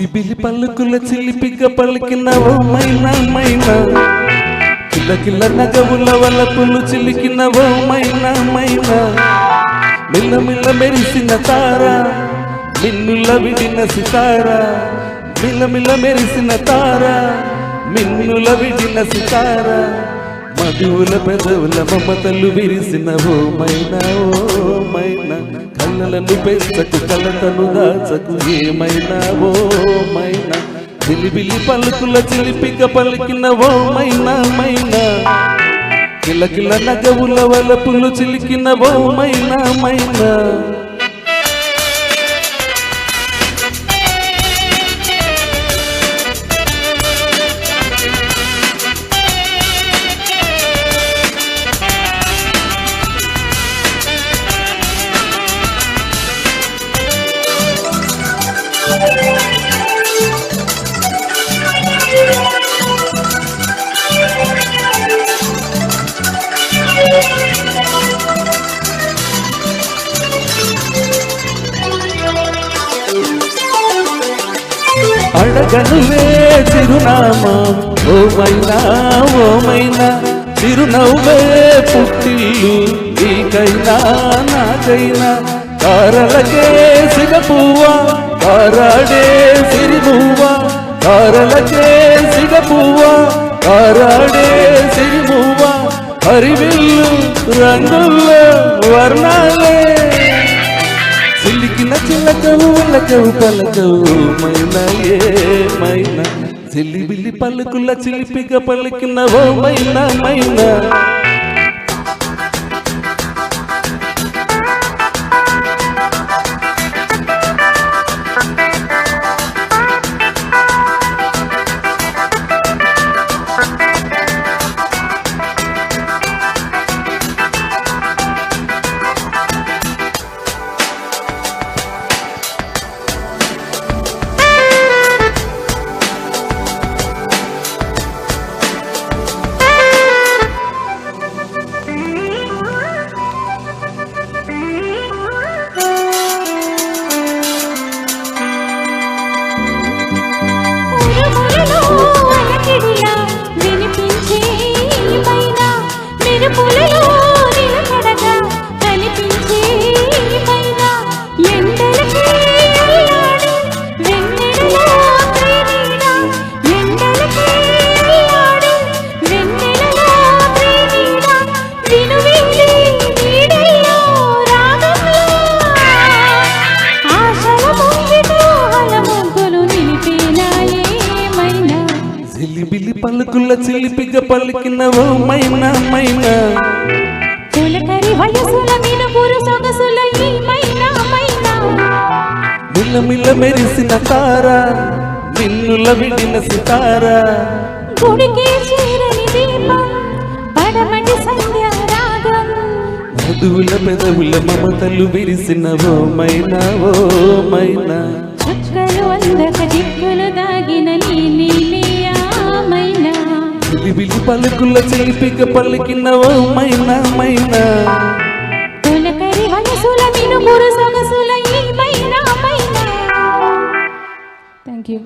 Bilibili పలుకుల చిలిపిగా పలికిన ఓ మైనా మైనా, కిల్ల కిల్ల నగవుల వలపులు చిలికిన ఓ మైనా మైనా, మిల్ల మిల్ల మెరిసిన తారా మిన్నుల విడిన సితారా, మిల్ల మిల్ల మెరిసిన తారా మిన్నుల విడిన సితారా, మధువుల పెదవుల మమతలు విరిసిన ఓ మైనా ఓ మైనా, కళ్ళలను పెంచకు కలతను దాచకు ఏమైనా ఓ మైనా, బిలిబిలి పలుకుల చిలిపిగా పలికిన ఓ మైనా మైనా, కిల కిల నగవుల వలపులు చిలికిన ఓ మైనా మైనా. అడగనులే చిరునామా ఓ మైనా ఓ మైనా, చిరునవ్వే పుట్టిల్లు నీకైనా నాకైనా, కారలకే సిగపువ్వా కారాడే సిరిమువ్వా, కారలకే సిగపువ్వా కారాడే సిరిమువ్వా, హరివిల్లు రంగుల్లో వర్ణాలే, చిలికిన చిలకవు ఉలకవు పలకవు మైనా ఏ మైనా, చిలిబిలి పలుకుల చిలిపిగా పలికిన ఓ మైనా మైనా. బిలి పలుకుల చిలిపిగా పలికిన ఓ మైనా మైనా, పులకరి వయసుల మినుగురు సొగసుల ఈ మైనా మైనా, మిల్ల మిల్ల మెరిసిన తారా మిన్నుల విడిన సితారా, గుడికి చేరని దీపం పడమటి సంధ్యా రాగం, మధువుల పెదవుల మమతలు విరిసిన ఓ మైనా ఓ మైనా, చుక్కలు అందక దిక్కులు దాగిన మైనా, బిలిబిలి పలుకుల చిలిపిగా పలికిన ఓ మైనా మైనా, పులకరి వయసుల మినుగురు సొగసుల ఈ మైనా మైనా. Thank you.